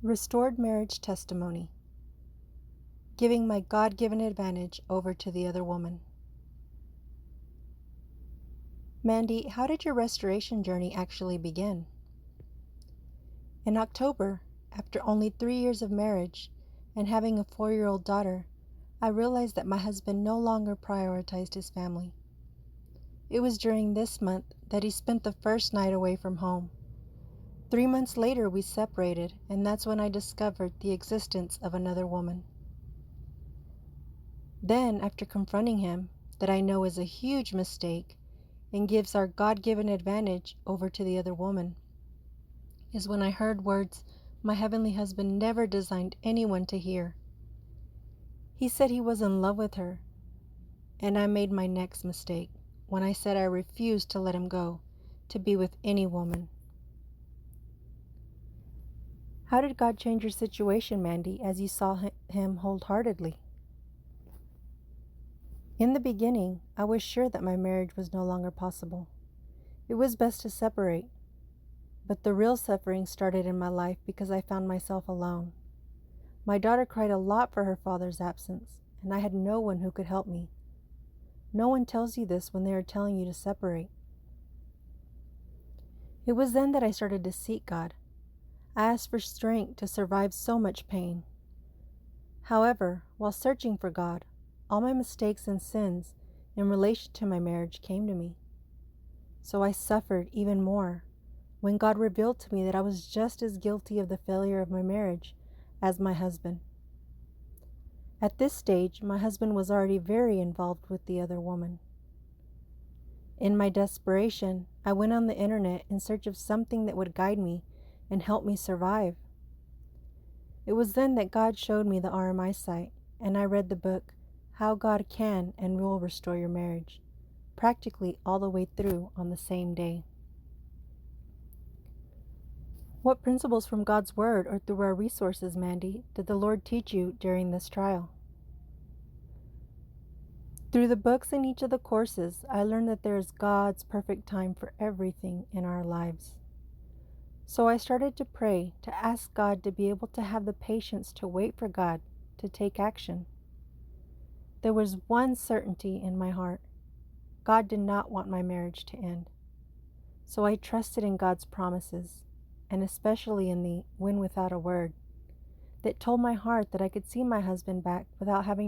Restored marriage testimony. Giving my God-given advantage over to the other woman. Mandy, how did your restoration journey actually begin? In October, after only 3 years of marriage and having a 4-year-old daughter, I realized that my husband no longer prioritized his family. It was during this month that he spent the first night away from home. 3 months later, we separated, and that's when I discovered the existence of another woman. Then, after confronting him, that I know is a huge mistake and gives our God-given advantage over to the other woman, is when I heard words my heavenly husband never designed anyone to hear. He said he was in love with her, and I made my next mistake when I said I refused to let him go to be with any woman. How did God change your situation, Mandy, as you saw him wholeheartedly? In the beginning, I was sure that my marriage was no longer possible. It was best to separate. But the real suffering started in my life because I found myself alone. My daughter cried a lot for her father's absence, and I had no one who could help me. No one tells you this when they are telling you to separate. It was then that I started to seek God. I asked for strength to survive so much pain. However, while searching for God, all my mistakes and sins in relation to my marriage came to me. So I suffered even more when God revealed to me that I was just as guilty of the failure of my marriage as my husband. At this stage, my husband was already very involved with the other woman. In my desperation, I went on the internet in search of something that would guide me and help me survive. It was then that God showed me the RMI site, and I read the book, How God Can and Will Restore Your Marriage, practically all the way through on the same day. What principles from God's Word or through our resources, Mandy, did the Lord teach you during this trial? Through the books in each of the courses, I learned that there is God's perfect time for everything in our lives. So I started to pray to ask God to be able to have the patience to wait for God to take action. There was one certainty in my heart. God did not want my marriage to end. So I trusted in God's promises, and especially in the win without a word, that told my heart that I could see my husband back without having to